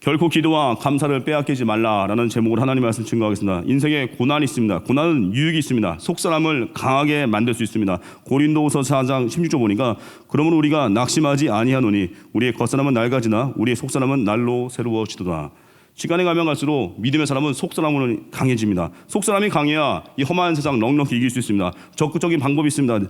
결코 기도와 감사를 빼앗기지 말라라는 제목으로 하나님 말씀 증거하겠습니다. 인생에 고난이 있습니다. 고난은 유익이 있습니다. 속사람을 강하게 만들 수 있습니다. 고린도후서 4장 16절 보니까 그러므로 우리가 낙심하지 아니하노니 우리의 겉사람은 낡아지나 우리의 속사람은 날로 새로워지도다. 시간이 가면 갈수록 믿음의 사람은 속사람으로 강해집니다. 속사람이 강해야 이 험한 세상 넉넉히 이길 수 있습니다. 적극적인 방법이 있습니다.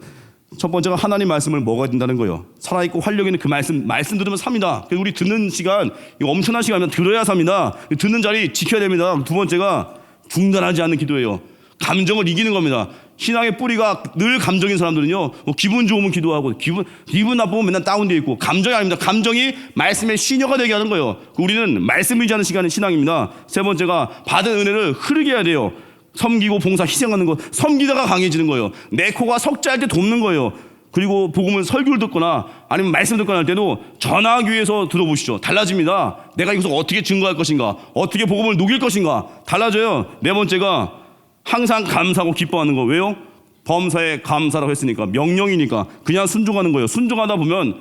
첫 번째가 하나님 말씀을 먹어야 된다는 거예요. 살아있고 활력 있는 그 말씀 들으면 삽니다. 그래서 우리 듣는 시간, 엄청난 시간이면 들어야 삽니다. 듣는 자리 지켜야 됩니다. 두 번째가 중단하지 않는 기도예요. 감정을 이기는 겁니다. 신앙의 뿌리가 늘 감정인 사람들은요, 기분 좋으면 기도하고, 기분 나쁘면 맨날 다운되어 있고, 감정이 아닙니다. 감정이 말씀의 시녀가 되게 하는 거예요. 우리는 말씀 의지하는 시간이 신앙입니다. 세 번째가 받은 은혜를 흐르게 해야 돼요. 섬기고 봉사 희생하는 것, 섬기다가 강해지는 거예요. 내 코가 석자할 때 돕는 거예요. 그리고 복음은 설교를 듣거나 아니면 말씀 듣거나 할 때도 전하기 위해서 들어보시죠. 달라집니다. 내가 이것을 어떻게 증거할 것인가, 어떻게 복음을 녹일 것인가 달라져요. 네 번째가 항상 감사하고 기뻐하는 거. 왜요? 범사에 감사라고 했으니까, 명령이니까 그냥 순종하는 거예요. 순종하다 보면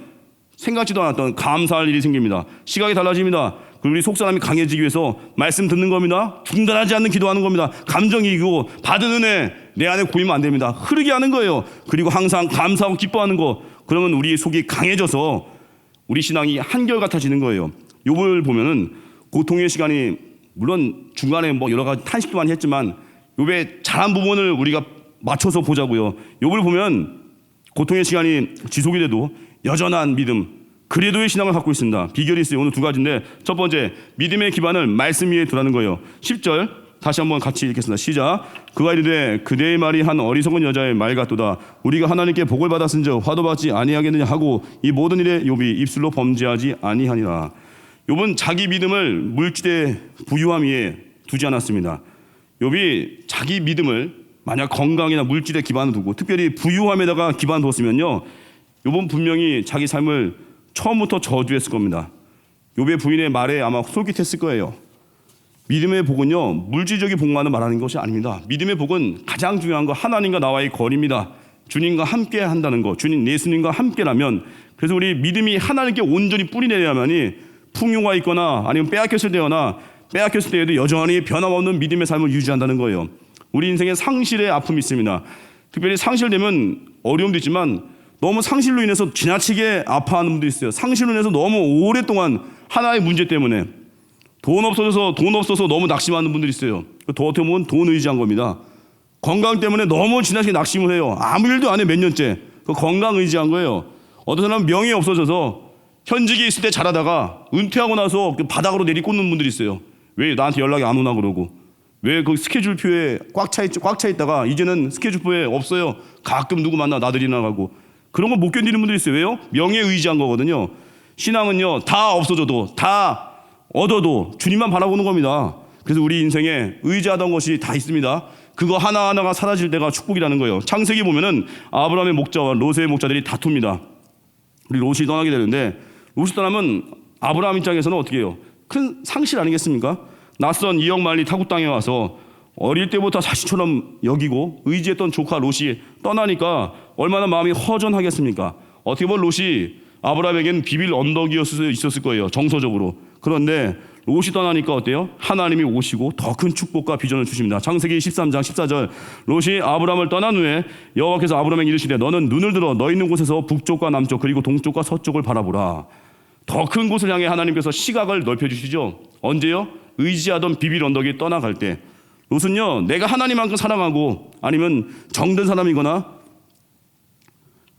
생각지도 않았던 감사할 일이 생깁니다. 시각이 달라집니다. 그리고 우리 속사람이 강해지기 위해서 말씀 듣는 겁니다. 중단하지 않는 기도하는 겁니다. 감정이 이기고 받은 은혜 내 안에 고이면 안 됩니다. 흐르게 하는 거예요. 그리고 항상 감사하고 기뻐하는 거. 그러면 우리 속이 강해져서 우리 신앙이 한결같아지는 거예요. 욥을 보면은 고통의 시간이 물론 중간에 뭐 여러 가지 탄식도 많이 했지만 욥의 잘한 부분을 우리가 맞춰서 보자고요. 욥을 보면 고통의 시간이 지속이 돼도 여전한 믿음, 그래도의 신앙을 갖고 있습니다. 비결이 있어요. 오늘 두 가지인데, 첫 번째, 믿음의 기반을 말씀 위에 두라는 거예요. 10절 다시 한번 같이 읽겠습니다. 시작. 그가 이르되 그대의 말이 한 어리석은 여자의 말 같도다. 우리가 하나님께 복을 받았은즉 화도 받지 아니하겠느냐 하고 이 모든 일에 욥이 입술로 범죄하지 아니하니라. 욥은 자기 믿음을 물질의 부유함 위에 두지 않았습니다. 욥이 자기 믿음을 만약 건강이나 물질에 기반을 두고 특별히 부유함에다가 기반을 뒀으면요, 욥은 분명히 자기 삶을 처음부터 저주했을 겁니다. 욥의 부인의 말에 아마 솔깃했을 거예요. 믿음의 복은요, 물질적인 복만을 말하는 것이 아닙니다. 믿음의 복은 가장 중요한 거 하나님과 나와의 거리입니다. 주님과 함께 한다는 거, 주님 예수님과 함께라면, 그래서 우리 믿음이 하나님께 온전히 뿌리내려야만이 풍요가 있거나 아니면 빼앗겼을 때에도 여전히 변함없는 믿음의 삶을 유지한다는 거예요. 우리 인생에 상실의 아픔이 있습니다. 특별히 상실되면 어려움도 있지만 너무 상실로 인해서 지나치게 아파하는 분들이 있어요. 상실로 인해서 너무 오랫동안 하나의 문제 때문에 돈 없어서 너무 낙심하는 분들이 있어요. 더 어떻게 보면 돈 의지한 겁니다. 건강 때문에 너무 지나치게 낙심을 해요. 아무 일도 안 해 몇 년째. 그 건강 의지한 거예요. 어떤 사람은 명예 없어져서 현직에 있을 때 잘하다가 은퇴하고 나서 바닥으로 내리꽂는 분들이 있어요. 왜 나한테 연락이 안 오나 그러고, 왜 그 스케줄표에 꽉 차 있다가 이제는 스케줄표에 없어요. 가끔 누구 만나 나들이나 가고. 그런 거 못 견디는 분들이 있어요. 왜요? 명예에 의지한 거거든요. 신앙은요, 다 없어져도 다 얻어도 주님만 바라보는 겁니다. 그래서 우리 인생에 의지하던 것이 다 있습니다. 그거 하나하나가 사라질 때가 축복이라는 거예요. 창세기 보면은 아브라함의 목자와 롯의 목자들이 다툽니다. 우리 롯이 떠나게 되는데, 롯이 떠나면 아브라함 입장에서는 어떻게 해요? 큰 상실 아니겠습니까? 낯선 이역 만리 타국 땅에 와서 어릴 때부터 자식처럼 여기고 의지했던 조카 롯이 떠나니까 얼마나 마음이 허전하겠습니까? 어떻게 보면 롯이 아브라함에게는 비빌 언덕이었을 수 있었을 거예요, 정서적으로. 그런데 롯이 떠나니까 어때요? 하나님이 오시고 더 큰 축복과 비전을 주십니다. 창세기 13장 14절, 롯이 아브라함을 떠난 후에 여호와께서 아브라함에게 이르시되 너는 눈을 들어 너 있는 곳에서 북쪽과 남쪽 그리고 동쪽과 서쪽을 바라보라. 더 큰 곳을 향해 하나님께서 시각을 넓혀주시죠. 언제요? 의지하던 비빌 언덕이 떠나갈 때. 롯은요, 내가 하나님만큼 사랑하고 아니면 정든 사람이거나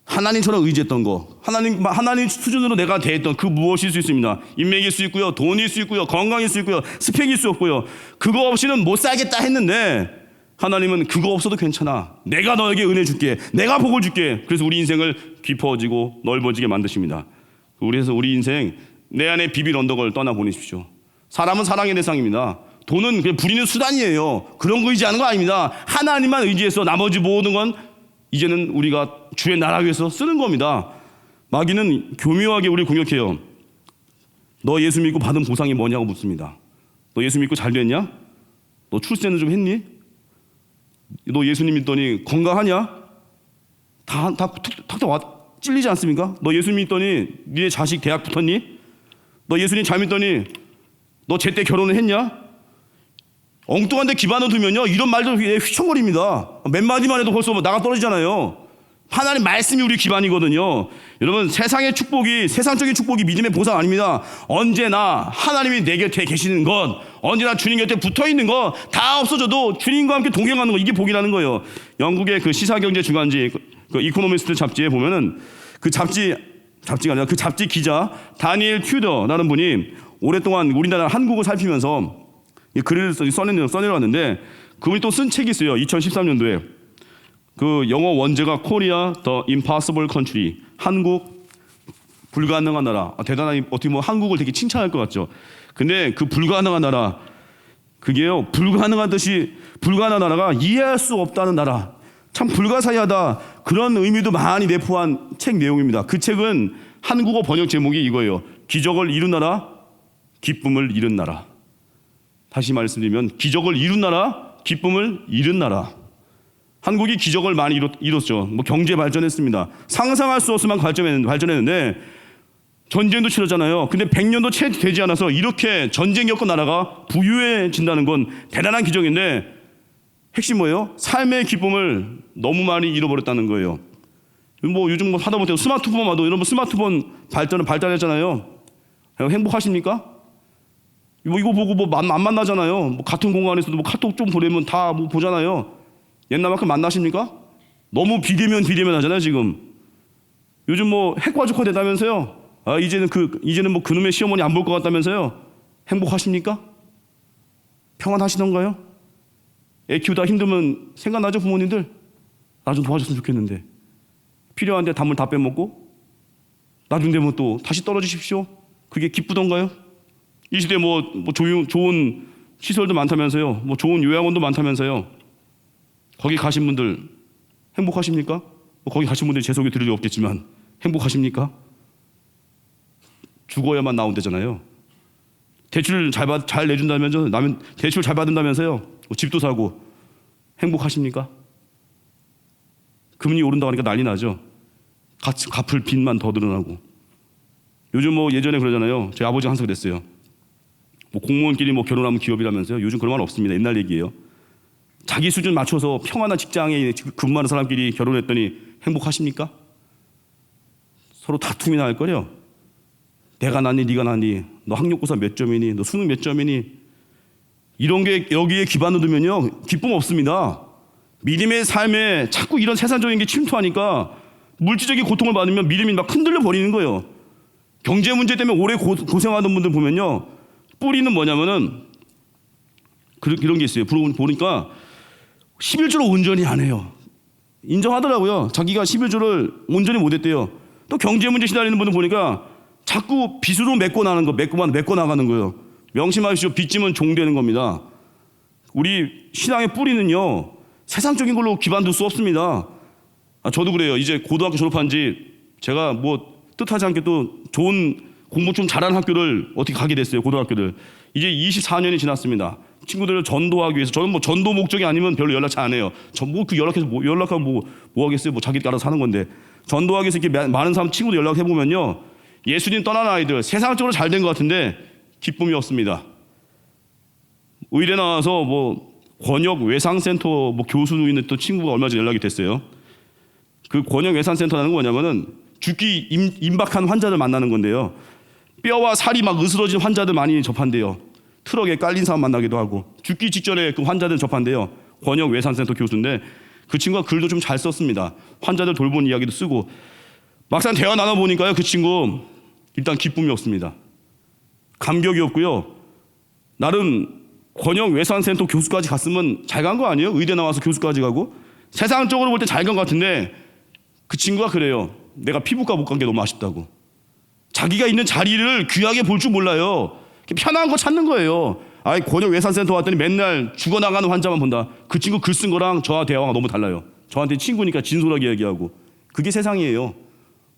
하나님처럼 의지했던 거, 하나님 수준으로 내가 대했던 그 무엇일 수 있습니다. 인맥일 수 있고요, 돈일 수 있고요, 건강일 수 있고요, 스펙일 수 없고요. 그거 없이는 못 살겠다 했는데 하나님은 그거 없어도 괜찮아. 내가 너에게 은혜 줄게. 내가 복을 줄게. 그래서 우리 인생을 깊어지고 넓어지게 만드십니다. 그래서 우리 인생 내 안에 비빌 언덕을 떠나보내십시오. 사람은 사랑의 대상입니다. 돈은 그냥 부리는 수단이에요. 그런 거 의지하는 거 아닙니다. 하나님만 의지해서 나머지 모든 건 이제는 우리가 주의 나라 위해서 쓰는 겁니다. 마귀는 교묘하게 우리를 공격해요. 너 예수 믿고 받은 보상이 뭐냐고 묻습니다. 너 예수 믿고 잘 됐냐? 너 출세는 좀 했니? 너 예수님 믿더니 건강하냐? 탁탁 찔리지 않습니까? 너 예수 믿더니 니네 자식 대학 붙었니? 너 예수님 잘 믿더니 너 제때 결혼을 했냐? 엉뚱한 데 기반을 두면요 이런 말들 휘청거립니다. 몇 마디만 해도 벌써 나가 떨어지잖아요. 하나님 말씀이 우리 기반이거든요. 여러분 세상적인 축복이 믿음의 보상 아닙니다. 언제나 하나님이 내 곁에 계시는 것, 언제나 주님 곁에 붙어있는 것 다 없어져도 주님과 함께 동행하는 것, 이게 복이라는 거예요. 영국의 그 시사경제 주간지 그 이코노미스트 잡지에 보면은 그 잡지가 아니라 그 잡지 기자 다니엘 튜더라는 분이 오랫동안 우리나라 한국을 살피면서 글을 써내려왔는데 그분이 또 쓴 책이 있어요. 2013년도에 그 영어 원제가 코리아 더 임파서블 컨트리, 한국 불가능한 나라. 대단하게 어떻게 뭐 한국을 되게 칭찬할 것 같죠. 근데 그 불가능한 나라, 그게요 불가능한 나라가 이해할 수 없다는 나라, 참 불가사의하다, 그런 의미도 많이 내포한 책 내용입니다. 그 책은 한국어 번역 제목이 이거예요. 기적을 이룬 나라, 기쁨을 잃은 나라. 다시 말씀드리면 기적을 이룬 나라, 기쁨을 잃은 나라. 한국이 기적을 많이 이뤘죠. 뭐 경제 발전했습니다. 상상할 수 없을 만큼 발전했는데 전쟁도 치렀잖아요. 근데 100년도 채 되지 않아서 이렇게 전쟁 겪은 나라가 부유해진다는 건 대단한 기적인데 핵심 뭐예요? 삶의 기쁨을 너무 많이 잃어버렸다는 거예요. 뭐 요즘 뭐 하다못해 스마트폰 봐도 여러분 스마트폰 발달했잖아요. 행복하십니까? 이거 보고 뭐 안 만나잖아요. 뭐 같은 공간에서도 뭐 카톡 좀 보내면 다 뭐 보잖아요. 옛날만큼 만나십니까? 너무 비대면 하잖아요 지금. 요즘 뭐 핵과적화 된다면서요. 이제는 뭐 그놈의 시어머니 안 볼 것 같다면서요. 행복하십니까? 평안하시던가요? 애 키우다 힘들면 생각나죠 부모님들? 나 좀 도와줬으면 좋겠는데. 필요한데 단물 다 빼먹고 나중 되면 또 다시 떨어지십시오. 그게 기쁘던가요? 이 시대에 뭐 좋은 시설도 많다면서요. 뭐 좋은 요양원도 많다면서요. 거기 가신 분들 행복하십니까? 뭐 거기 가신 분들이 제 소개 들을 리 없겠지만 행복하십니까? 죽어야만 나온대잖아요. 대출 잘 내준다면서 대출 잘 받는다면서요. 뭐 집도 사고 행복하십니까? 금리 오른다고 하니까 난리 나죠. 갚을 빚만 더 늘어나고. 요즘 뭐 예전에 그러잖아요. 제 아버지가 항상 그랬어요. 뭐 공무원끼리 뭐 결혼하면 기업이라면서요. 요즘 그런 말 없습니다. 옛날 얘기예요. 자기 수준 맞춰서 평안한 직장에 근무하는 사람끼리 결혼했더니 행복하십니까? 서로 다툼이나 할 거래요. 내가 낫니 네가 낫니, 너 학력고사 몇 점이니, 너 수능 몇 점이니, 이런 게 여기에 기반을 두면요 기쁨 없습니다. 믿음의 삶에 자꾸 이런 세상적인 게 침투하니까 물질적인 고통을 받으면 믿음이 막 흔들려 버리는 거예요. 경제 문제 때문에 오래 고생하던 분들 보면요 뿌리는 뭐냐면은 이런 게 있어요. 보니까 11조를 온전히 안 해요. 인정하더라고요. 자기가 11조를 온전히 못했대요. 또 경제 문제 시달리는 분들 보니까 자꾸 빚으로 메꿔 나가는 거예요. 명심하십시오. 빚짐은 종되는 겁니다. 우리 신앙의 뿌리는요 세상적인 걸로 기반 둘 수 없습니다. 저도 그래요. 이제 고등학교 졸업한 지 제가 뭐 뜻하지 않게 또 좋은 공부 좀 잘하는 학교를 어떻게 가게 됐어요. 고등학교를. 이제 24년이 지났습니다. 친구들을 전도하기 위해서. 저는 뭐 전도 목적이 아니면 별로 연락 잘 안 해요. 연락하면 뭐 하겠어요. 뭐 자기들 알아서 사는 건데. 전도하기 위해서 이렇게 많은 사람 친구들 연락해 보면요 예수님 떠난 아이들 세상적으로 잘 된 것 같은데 기쁨이 없습니다. 의대 나와서 뭐 권역 외상센터 뭐 교수 있는 또 친구가 얼마 전에 연락이 됐어요. 그 권역 외상센터라는 건 뭐냐면은 죽기 임박한 환자들 만나는 건데요. 뼈와 살이 막 으스러진 환자들 많이 접한대요. 트럭에 깔린 사람 만나기도 하고. 죽기 직전에 그 환자들 접한대요. 권역 외상센터 교수인데 그 친구가 글도 좀 잘 썼습니다. 환자들 돌본 이야기도 쓰고. 막상 대화 나눠보니까요 그 친구 일단 기쁨이 없습니다. 감격이 없고요. 나름 권역 외상센터 교수까지 갔으면 잘 간 거 아니에요? 의대 나와서 교수까지 가고. 세상적으로 볼 때 잘 간 것 같은데 그 친구가 그래요. 내가 피부과 못 간 게 너무 아쉽다고. 자기가 있는 자리를 귀하게 볼 줄 몰라요. 편한 거 찾는 거예요. 권역 외상센터 왔더니 맨날 죽어나가는 환자만 본다. 그 친구 글 쓴 거랑 저와 대화가 너무 달라요. 저한테 친구니까 진솔하게 얘기하고. 그게 세상이에요.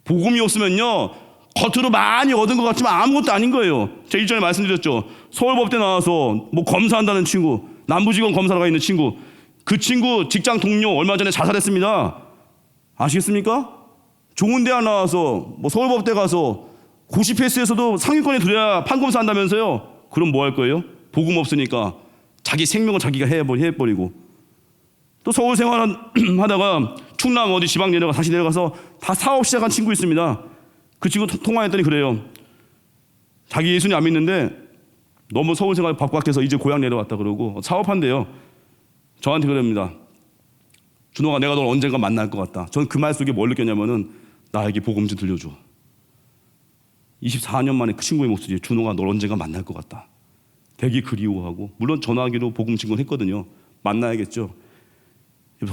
복음이 없으면요 겉으로 많이 얻은 것 같지만 아무것도 아닌 거예요. 제가 일전에 말씀드렸죠. 서울법대 나와서 뭐 검사한다는 친구, 남부지검 검사가 있는 친구, 그 친구 직장 동료 얼마 전에 자살했습니다. 아시겠습니까? 좋은 대학 나와서 뭐 서울법대 가서 고시 패스에서도 상위권에 들어야 판검사 한다면서요. 그럼 뭐 할 거예요? 복음 없으니까 자기 생명을 자기가 해버리고, 또 서울 생활 하다가 충남 어디 지방 내려가 다시 내려가서 다 사업 시작한 친구 있습니다. 그 친구 통화했더니 그래요. 자기 예수님 안 믿는데 너무 서울 생활 바깥에서 이제 고향 내려왔다 그러고 사업한대요. 저한테 그럽니다. 준호가 내가 널 언젠가 만날 것 같다. 전 그 말 속에 뭘 느꼈냐면은 나에게 복음 좀 들려줘. 24년 만에 그 친구의 목소리에 준호가 널 언젠가 만날 것 같다. 되게 그리워하고, 물론 전화하기로 복음 증거는 했거든요. 만나야겠죠.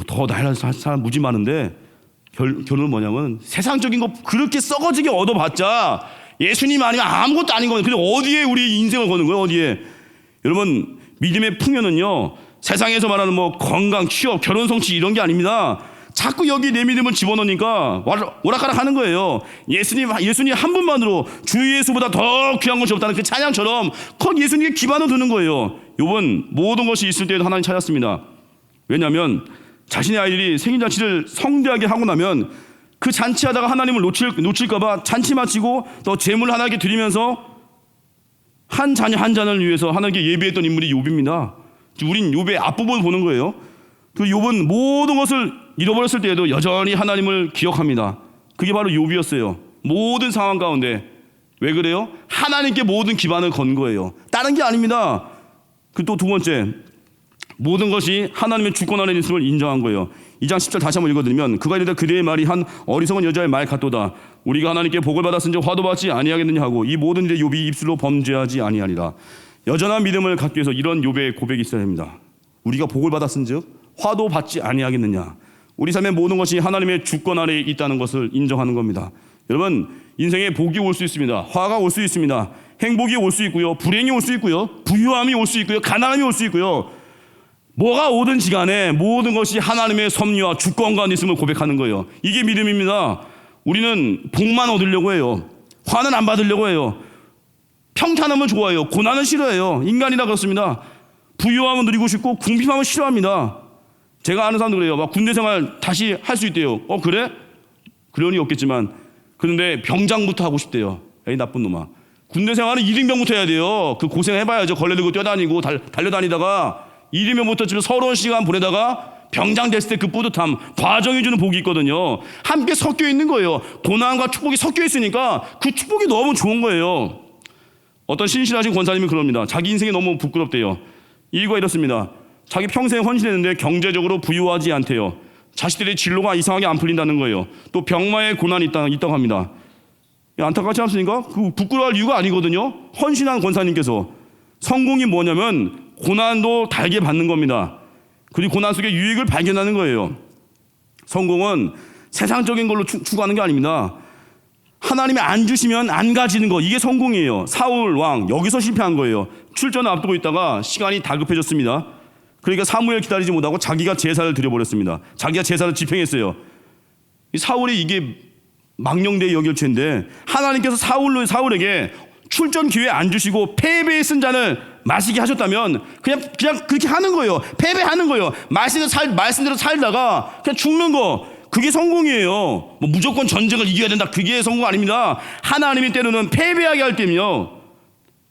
더 나이를 사람 무지 많은데 결론은 뭐냐면 세상적인 거 그렇게 썩어지게 얻어봤자 예수님 아니면 아무것도 아닌 거예요. 근데 어디에 우리 인생을 거는 거예요? 어디에? 여러분, 믿음의 풍요는요, 세상에서 말하는 뭐 건강, 취업, 결혼, 성취 이런 게 아닙니다. 자꾸 여기 내 믿음을 집어넣으니까 오락가락 하는 거예요. 예수님 한 분만으로 주 예수보다 더 귀한 것이 없다는 그 찬양처럼 그 예수님께 기반을 두는 거예요. 요번 모든 것이 있을 때에도 하나님 찾았습니다. 왜냐하면 자신의 아이들이 생일잔치를 성대하게 하고 나면 그 잔치하다가 하나님을 놓칠까봐 잔치 마치고 또 제물을 하나님께 드리면서 한 자녀 한 잔을 위해서 하나님께 예배했던 인물이 욥입니다. 우린 욥의 앞부분을 보는 거예요. 그 욥은 모든 것을 잃어버렸을 때에도 여전히 하나님을 기억합니다. 그게 바로 욥이었어요. 모든 상황 가운데. 왜 그래요? 하나님께 모든 기반을 건 거예요. 다른 게 아닙니다. 그 또 두 번째, 모든 것이 하나님의 주권 안에 있음을 인정한 거예요. 2장 10절 다시 한번 읽어드리면, 그가 이르되 그대의 말이 한 어리석은 여자의 말 같도다. 우리가 하나님께 복을 받았은지 화도 받지 아니하겠느냐 하고, 이 모든 일에 욥이 입술로 범죄하지 아니하리라. 여전한 믿음을 갖기 위해서 이런 욥의 고백이 있어야 합니다. 우리가 복을 받았은즉 화도 받지 아니하겠느냐. 우리 삶의 모든 것이 하나님의 주권 아래에 있다는 것을 인정하는 겁니다. 여러분, 인생에 복이 올 수 있습니다. 화가 올 수 있습니다. 행복이 올 수 있고요, 불행이 올 수 있고요, 부유함이 올 수 있고요, 가난함이 올 수 있고요. 뭐가 오든지 간에 모든 것이 하나님의 섭리와 주권과 안에 있음을 고백하는 거예요. 이게 믿음입니다. 우리는 복만 얻으려고 해요. 화는 안 받으려고 해요. 평탄함을 좋아해요. 고난은 싫어해요. 인간이라 그렇습니다. 부유함은 누리고 싶고 궁핍함은 싫어합니다. 제가 아는 사람도 그래요. 막 군대 생활 다시 할 수 있대요. 그래? 그럴 리 없겠지만, 그런데 병장부터 하고 싶대요. 에이, 나쁜 놈아. 군대 생활은 1인병부터 해야 돼요. 그 고생해봐야죠. 걸레 들고 뛰어다니고 달려다니다가 1인병부터 집에 서러운 시간 보내다가 병장 됐을 때 그 뿌듯함, 과정이 주는 복이 있거든요. 함께 섞여 있는 거예요. 고난과 축복이 섞여 있으니까 그 축복이 너무 좋은 거예요. 어떤 신실하신 권사님이 그럽니다. 자기 인생이 너무 부끄럽대요. 이유가 이렇습니다. 자기 평생 헌신했는데 경제적으로 부유하지 않대요. 자식들의 진로가 이상하게 안 풀린다는 거예요. 또 병마의 고난이 있다고 합니다. 안타깝지 않습니까? 그 부끄러워할 이유가 아니거든요. 헌신한 권사님께서. 성공이 뭐냐면 고난도 달게 받는 겁니다. 그리고 고난 속에 유익을 발견하는 거예요. 성공은 세상적인 걸로 추구하는 게 아닙니다. 하나님이 안 주시면 안 가지는 거, 이게 성공이에요. 사울 왕 여기서 실패한 거예요. 출전을 앞두고 있다가 시간이 다급해졌습니다. 그러니까 사무엘 기다리지 못하고 자기가 제사를 드려버렸습니다. 자기가 제사를 집행했어요. 이 사울이 이게 망령되이 여길 죄인데 하나님께서 사울에게 출전 기회 안 주시고 패배에 쓴 잔을 마시게 하셨다면 그냥 그렇게 하는 거예요. 패배하는 거예요. 말씀대로 살다가 그냥 죽는 거, 그게 성공이에요. 뭐 무조건 전쟁을 이겨야 된다, 그게 성공 아닙니다. 하나님이 때로는 패배하게 할 때면요,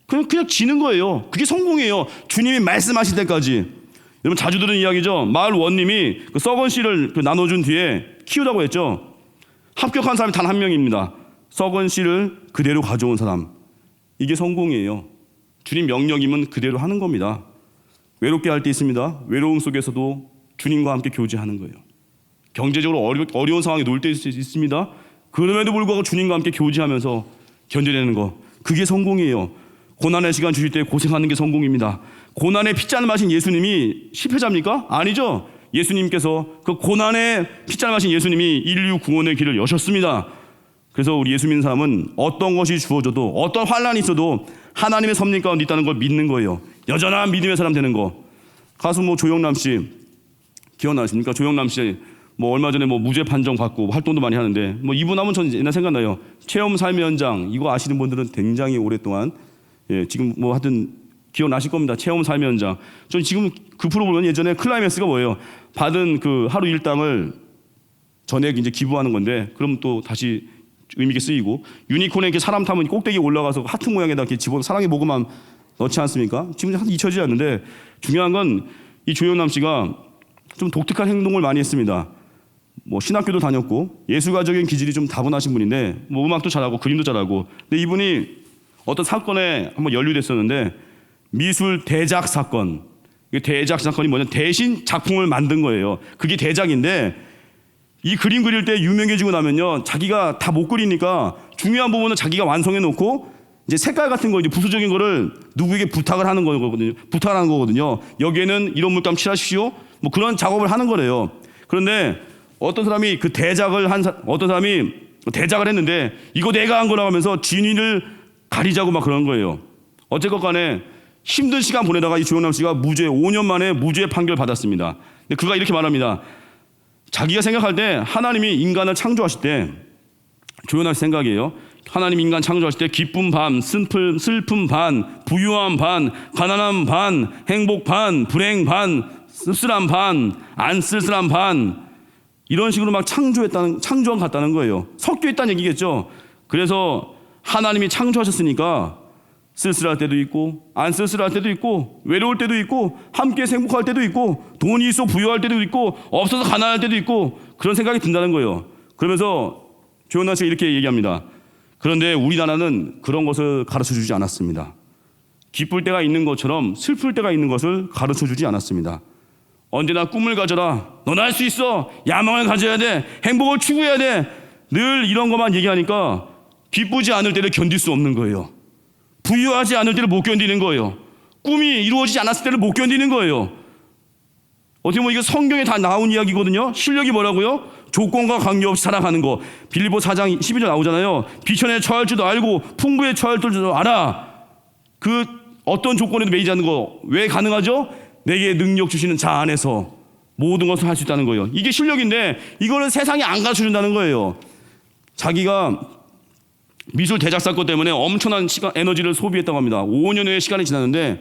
그냥 지는 거예요. 그게 성공이에요. 주님이 말씀하실 때까지. 여러분 자주 들은 이야기죠. 마을 원님이 그 썩은 씨를 나눠준 뒤에 키우라고 했죠. 합격한 사람이 단 한 명입니다. 썩은 씨를 그대로 가져온 사람. 이게 성공이에요. 주님 명령이면 그대로 하는 겁니다. 외롭게 할 때 있습니다. 외로움 속에서도 주님과 함께 교제하는 거예요. 경제적으로 어려운 상황에 놓일 때 있습니다. 그럼에도 불구하고 주님과 함께 교제하면서 견뎌내는 거, 그게 성공이에요. 고난의 시간 주실 때 고생하는 게 성공입니다. 고난의 핏잔을 마신 예수님이 실패자입니까? 아니죠. 예수님께서 그 고난의 핏잔을 마신 예수님이 인류 구원의 길을 여셨습니다. 그래서 우리 예수 믿는 사람은 어떤 것이 주어져도, 어떤 환난이 있어도 하나님의 섭리 가운데 있다는 걸 믿는 거예요. 여전한 믿음의 사람 되는 거. 가수 조영남 씨 기억나십니까? 조영남 씨 얼마 전에 무죄 판정 받고 활동도 많이 하는데 이분 하면 전 옛날 생각나요. 체험 삶의 현장, 이거 아시는 분들은 굉장히 오랫동안, 지금 하여튼 기억나실 겁니다. 체험 삶의 현장. 전 지금 그 프로 보면 예전에 클라이맥스가 뭐예요? 받은 그 하루 일당을 전액 이제 기부하는 건데, 그럼 또 다시 의미 있게 쓰이고, 유니콘에 이렇게 사람 타면 꼭대기 올라가서 하트 모양에다 이렇게 집어 사랑의 모금함 넣지 않습니까? 지금 잊혀지지 않는데 중요한 건 이 조영남 씨가 좀 독특한 행동을 많이 했습니다. 뭐 신학교도 다녔고 예술가적인 기질이 좀 다분하신 분인데 뭐 음악도 잘하고 그림도 잘하고, 근데 이분이 어떤 사건에 한번 연루됐었는데 미술 대작 사건. 이 대작 사건이 뭐냐, 대신 작품을 만든 거예요. 그게 대작인데 이 그림 그릴 때 유명해지고 나면요, 자기가 다 못 그리니까 중요한 부분은 자기가 완성해 놓고 이제 색깔 같은 거, 이제 부수적인 거를 누구에게 부탁을 하는 거거든요. 부탁을 하는 거거든요. 여기에는 이런 물감 칠하십시오. 뭐 그런 작업을 하는 거래요. 그런데 어떤 사람이 어떤 사람이 대작을 했는데 이거 내가 한 거라고 하면서 진위를 가리자고 막 그런 거예요. 어쨌건 간에 힘든 시간 보내다가 이 조영남 씨가 5년 만에 무죄 판결 받았습니다. 근데 그가 이렇게 말합니다. 자기가 생각할 때 하나님이 인간을 창조하실 때, 조영남 씨 생각이에요. 하나님 인간 창조하실 때 기쁨 반, 슬픔 반, 부유함 반, 가난함 반, 행복 반, 불행 반, 씁쓸함 반, 안 쓸쓸함 반, 이런 식으로 막 창조한 같다는 거예요. 섞여 있다는 얘기겠죠. 그래서 하나님이 창조하셨으니까 쓸쓸할 때도 있고 안 쓸쓸할 때도 있고 외로울 때도 있고 함께 행복할 때도 있고 돈이 있어 부유할 때도 있고 없어서 가난할 때도 있고 그런 생각이 든다는 거예요. 그러면서 조영남 씨가 이렇게 얘기합니다. 그런데 우리나라는 그런 것을 가르쳐주지 않았습니다. 기쁠 때가 있는 것처럼 슬플 때가 있는 것을 가르쳐주지 않았습니다. 언제나 꿈을 가져라. 넌 할 수 있어. 야망을 가져야 돼. 행복을 추구해야 돼. 늘 이런 것만 얘기하니까 기쁘지 않을 때를 견딜 수 없는 거예요. 부유하지 않을 때를 못 견디는 거예요. 꿈이 이루어지지 않았을 때를 못 견디는 거예요. 어떻게 보면 이거 성경에 다 나온 이야기거든요. 실력이 뭐라고요? 조건과 관계없이 살아가는 거. 빌립보 4장 12절 나오잖아요. 비천에 처할 줄도 알고 풍부에 처할 줄도 알아. 그 어떤 조건에도 매이지 않는 거 왜 가능하죠? 내게 능력 주시는 자 안에서 모든 것을 할 수 있다는 거예요. 이게 실력인데 이거는 세상이 안 가르쳐준다는 거예요. 자기가 미술 대작 사건 때문에 엄청난 에너지를 소비했다고 합니다. 5년의 시간이 지났는데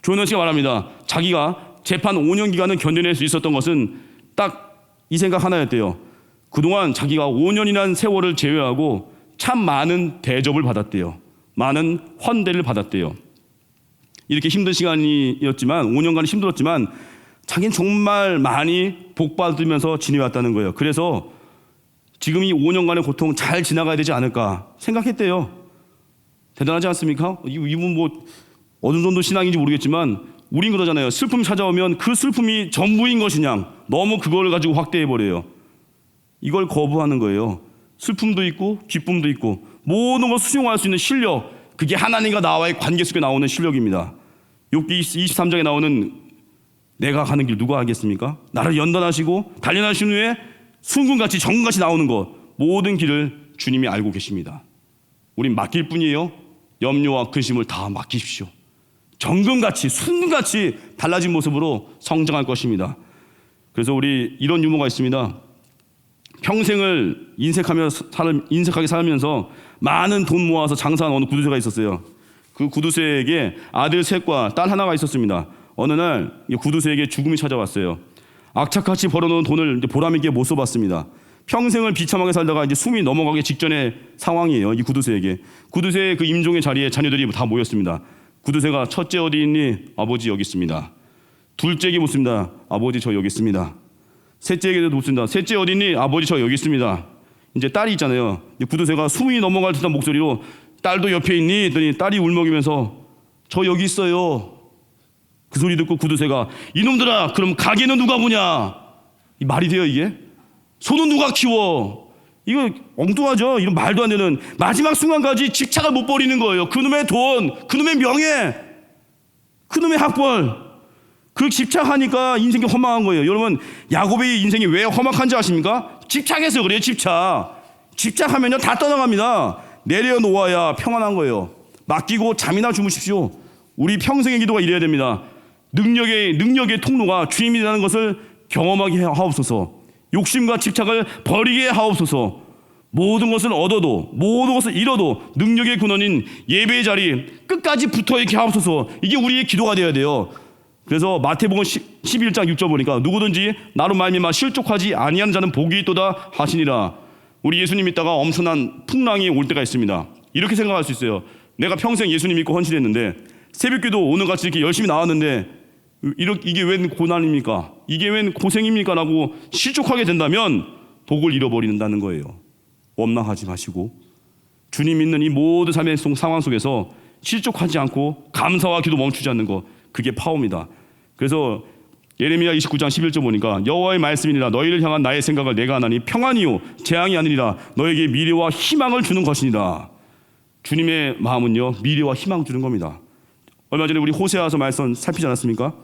조현원 씨가 말합니다. 자기가 재판 5년 기간을 견뎌낼 수 있었던 것은 딱 이 생각 하나였대요. 그동안 자기가 5년이라는 세월을 제외하고 참 많은 대접을 받았대요. 많은 헌대를 받았대요. 이렇게 힘든 시간이었지만 5년간 힘들었지만 자기는 정말 많이 복받으면서 지내왔다는 거예요. 그래서 지금 이 5년간의 고통 잘 지나가야 되지 않을까 생각했대요. 대단하지 않습니까? 이분 뭐 어느 정도 신앙인지 모르겠지만 우린 그러잖아요. 슬픔이 찾아오면 그 슬픔이 전부인 것이냐, 너무 그걸 가지고 확대해버려요. 이걸 거부하는 거예요. 슬픔도 있고 기쁨도 있고 모든 걸 수용할 수 있는 실력, 그게 하나님과 나와의 관계 속에 나오는 실력입니다. 욥기 23장에 나오는 내가 가는 길 누가 알겠습니까? 나를 연단하시고 단련하신 후에 순금같이 정금같이 나오는 것, 모든 길을 주님이 알고 계십니다. 우린 맡길 뿐이에요. 염려와 근심을 다 맡기십시오. 정금같이 순금같이 달라진 모습으로 성장할 것입니다. 그래서 우리 이런 유머가 있습니다. 평생을 인색하게 살면서 많은 돈 모아서 장사한 어느 구두쇠가 있었어요. 그 구두쇠에게 아들 셋과 딸 하나가 있었습니다. 어느 날 구두쇠에게 죽음이 찾아왔어요. 악착같이 벌어놓은 돈을 보람있게 못 써봤습니다. 평생을 비참하게 살다가 이제 숨이 넘어가기 직전의 상황이에요. 이 구두쇠에게. 구두쇠의 그 임종의 자리에 자녀들이 다 모였습니다. 구두쇠가 첫째 어디 있니? 아버지 여기 있습니다. 둘째에게 묻습니다. 아버지 저 여기 있습니다. 셋째에게도 묻습니다. 셋째 어디 있니? 아버지 저 여기 있습니다. 이제 딸이 있잖아요. 구두쇠가 숨이 넘어갈 듯한 목소리로 딸도 옆에 있니? 했더니 딸이 울먹이면서 저 여기 있어요. 그 소리 듣고 구두쇠가 이놈들아 그럼 가게는 누가 보냐? 이 말이 돼요 이게? 소는 누가 키워? 이거 엉뚱하죠. 이런 말도 안 되는, 마지막 순간까지 집착을 못 버리는 거예요. 그놈의 돈, 그놈의 명예, 그놈의 학벌, 그 집착하니까 인생이 허망한 거예요. 여러분 야곱의 인생이 왜 험악한지 아십니까? 집착해서 그래요. 집착하면요 다 떠나갑니다. 내려놓아야 평안한 거예요. 맡기고 잠이나 주무십시오. 우리 평생의 기도가 이래야 됩니다. 능력의 통로가 주님이라는 것을 경험하게 하옵소서. 욕심과 집착을 버리게 하옵소서. 모든 것을 얻어도 모든 것을 잃어도 능력의 근원인 예배의 자리 끝까지 붙어있게 하옵소서. 이게 우리의 기도가 되어야 돼요. 그래서 마태복음 11장 6절 보니까 누구든지 나로 말미암아 실족하지 아니하는 자는 복이 있도다 하시니라. 우리 예수님 믿다가 엄청난 풍랑이 올 때가 있습니다. 이렇게 생각할 수 있어요. 내가 평생 예수님 믿고 헌신했는데 새벽기도 오늘같이 이렇게 열심히 나왔는데 이게 웬 고난입니까? 이게 웬 고생입니까? 라고 실족하게 된다면 복을 잃어버린다는 거예요. 원망하지 마시고 주님 믿는 이 모든 삶의 상황 속에서 실족하지 않고 감사와 기도 멈추지 않는 거, 그게 파워입니다. 그래서 예레미야 29장 11절 보니까 여호와의 말씀이니라 너희를 향한 나의 생각을 내가 하나니 평안이요 재앙이 아니니라 너에게 미래와 희망을 주는 것이니라. 주님의 마음은요 미래와 희망 주는 겁니다. 얼마 전에 우리 호세아서 말씀 살피지 않았습니까?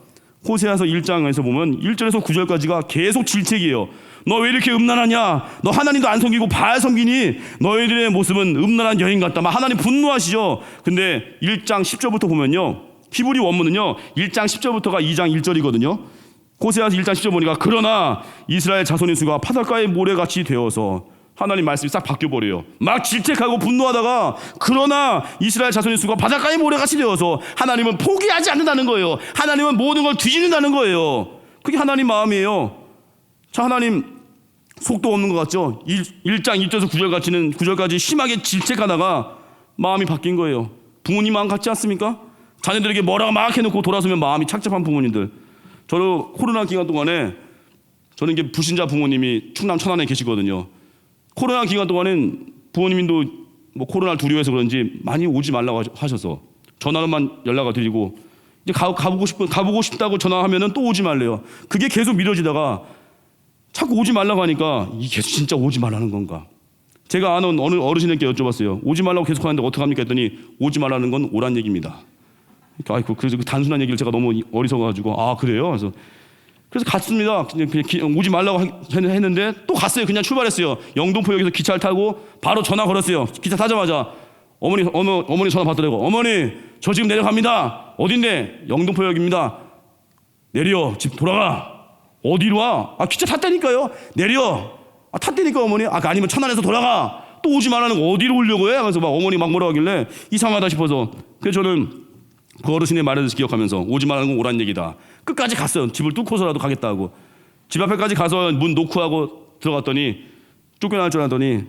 호세아서 1장에서 보면 1절에서 9절까지가 계속 질책이에요. 너 왜 이렇게 음란하냐? 너 하나님도 안 섬기고 바알 섬기니? 너희들의 모습은 음란한 여인 같다. 막 하나님 분노하시죠. 근데 1장 10절부터 보면요, 히브리 원문은요 1장 10절부터가 2장 1절이거든요. 호세아서 1장 10절 보니까 그러나 이스라엘 자손의 수가 바닷가의 모래같이 되어서, 하나님 말씀이 싹 바뀌어버려요. 막 질책하고 분노하다가 그러나 이스라엘 자손의 수가 바닷가의 모래같이 되어서 하나님은 포기하지 않는다는 거예요. 하나님은 모든 걸 뒤집는다는 거예요. 그게 하나님 마음이에요. 자, 하나님 속도 없는 것 같죠? 1장 1절에서 9절까지 심하게 질책하다가 마음이 바뀐 거예요. 부모님 마음 같지 않습니까? 자녀들에게 뭐라고 막 해놓고 돌아서면 마음이 착잡한 부모님들. 저는 코로나 기간 동안에, 저는 이게 불신자 부모님이 충남 천안에 계시거든요. 코로나 기간 동안엔 부모님도 뭐 코로나를 두려워해서 그런지 많이 오지 말라고 하셔서 전화로만 연락을 드리고, 이제 가보고 싶다고 전화하면은 또 오지 말래요. 그게 계속 미뤄지다가 자꾸 오지 말라고 하니까 이게 진짜 오지 말라는 건가? 제가 아는 어느 어르신에게 여쭤봤어요. 오지 말라고 계속 하는데 어떡합니까? 했더니 오지 말라는 건 오란 얘기입니다. 아이고, 그래서 그 단순한 얘기를 제가 너무 어리석어가지고 아 그래요? 그래서 갔습니다. 그냥 오지 말라고 했는데 또 갔어요. 그냥 출발했어요. 영등포역에서 기차를 타고 바로 전화 걸었어요. 기차 타자마자 어머니 전화 받더라고. 어머니 저 지금 내려갑니다. 어딘데? 영등포역입니다. 내려. 집 돌아가. 어디로 와? 아 기차 탔다니까요. 내려. 아 탔다니까 어머니. 아 아니면 천안에서 돌아가. 또 오지 말라는 거 어디로 오려고 해? 그래서 막 어머니 막 뭐라고 하길래 이상하다 싶어서, 그래서 저는 그 어르신의 말을 기억하면서 오지 말라는 건 오란 얘기다. 끝까지 갔어요. 집을 뚫고서라도 가겠다고. 집 앞에까지 가서 문 노크 하고 들어갔더니 쫓겨날 줄 알았더니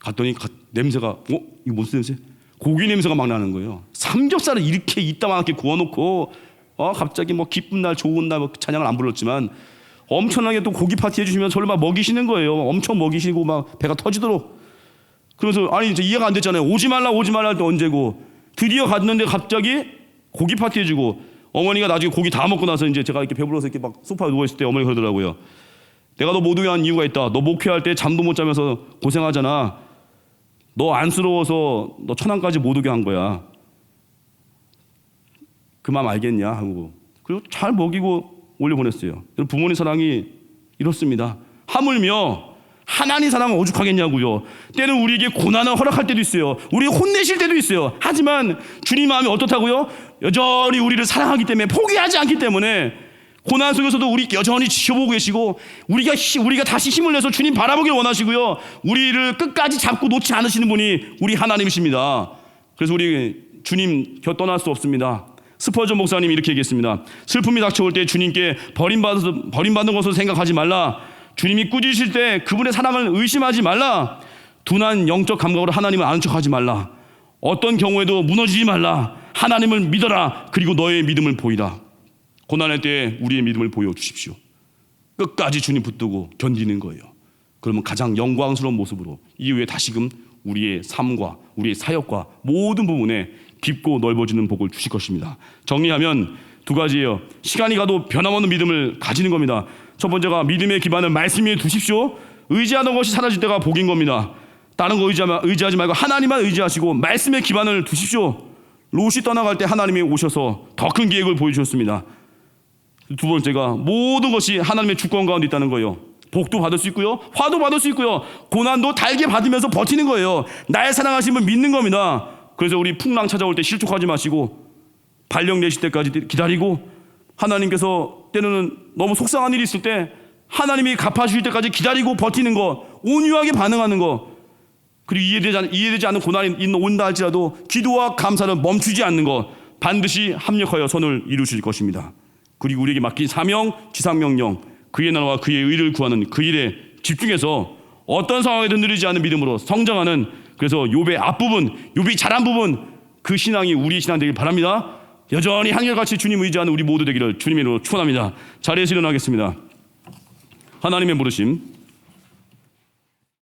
갔더니 냄새가 이거 무슨 냄새? 고기 냄새가 막 나는 거예요. 삼겹살을 이렇게 이따만하게 구워놓고 갑자기 뭐 기쁜 날 좋은 날 뭐 찬양을 안 불렀지만 엄청나게 또 고기 파티 해주시면 저를 막 먹이시는 거예요. 엄청 먹이시고 막 배가 터지도록. 그래서 아니 이제 이해가 안 됐잖아요. 오지 말라 할 때 언제고. 드디어 갔는데 갑자기 고기 파티 해주고, 어머니가 나중에 고기 다 먹고 나서 이제 제가 이렇게 배불러서 이렇게 막 소파에 누워있을 때 어머니가 그러더라고요. 내가 너 못 오게 한 이유가 있다. 너 목회할 때 잠도 못 자면서 고생하잖아. 너 안쓰러워서 너 천안까지 못 오게 한 거야. 그 마음 알겠냐 하고, 그리고 잘 먹이고 올려보냈어요. 부모님 사랑이 이렇습니다. 하물며 하나님 사랑은 오죽하겠냐고요. 때는 우리에게 고난을 허락할 때도 있어요. 우리 혼내실 때도 있어요. 하지만 주님 마음이 어떻다고요? 여전히 우리를 사랑하기 때문에, 포기하지 않기 때문에 고난 속에서도 우리 여전히 지켜보고 계시고, 우리가 다시 힘을 내서 주님 바라보길 원하시고요. 우리를 끝까지 잡고 놓지 않으시는 분이 우리 하나님이십니다. 그래서 우리 주님 곁 떠날 수 없습니다. 스퍼전 목사님이 이렇게 얘기했습니다. 슬픔이 닥쳐올 때 주님께 버림받은 것으로 생각하지 말라. 주님이 꾸짖으실 때 그분의 사랑을 의심하지 말라. 둔한 영적 감각으로 하나님을 아는 척하지 말라. 어떤 경우에도 무너지지 말라. 하나님을 믿어라. 그리고 너의 믿음을 보이라. 고난할 때 우리의 믿음을 보여주십시오. 끝까지 주님 붙들고 견디는 거예요. 그러면 가장 영광스러운 모습으로 이후에 다시금 우리의 삶과 우리의 사역과 모든 부분에 깊고 넓어지는 복을 주실 것입니다. 정리하면 두 가지예요. 시간이 가도 변함없는 믿음을 가지는 겁니다. 첫 번째가 믿음의 기반을 말씀 위에 두십시오. 의지하는 것이 사라질 때가 복인 겁니다. 다른 거 의지하지 말고 하나님만 의지하시고 말씀의 기반을 두십시오. 롯이 떠나갈 때 하나님이 오셔서 더 큰 계획을 보여주셨습니다. 두 번째가 모든 것이 하나님의 주권 가운데 있다는 거예요. 복도 받을 수 있고요, 화도 받을 수 있고요, 고난도 달게 받으면서 버티는 거예요. 나의 사랑하심을 믿는 겁니다. 그래서 우리 풍랑 찾아올 때 실족하지 마시고 발령 내실 때까지 기다리고, 하나님께서 때로는 너무 속상한 일이 있을 때 하나님이 갚아주실 때까지 기다리고 버티는 거, 온유하게 반응하는 거, 그리고 이해되지 않는 고난이 온다 할지라도 기도와 감사를 멈추지 않는 것, 반드시 합력하여 선을 이루실 것입니다. 그리고 우리에게 맡긴 사명, 지상명령, 그의 나라와 그의 의를 구하는 그 일에 집중해서 어떤 상황에도 느리지 않는 믿음으로 성장하는, 그래서 욥의 앞부분, 욥이 잘한 부분, 그 신앙이 우리의 신앙 되길 바랍니다. 여전히 한결같이 주님 의지하는 우리 모두 되기를 주님의 이름으로 축원합니다. 자리에서 일어나겠습니다. 하나님의 부르심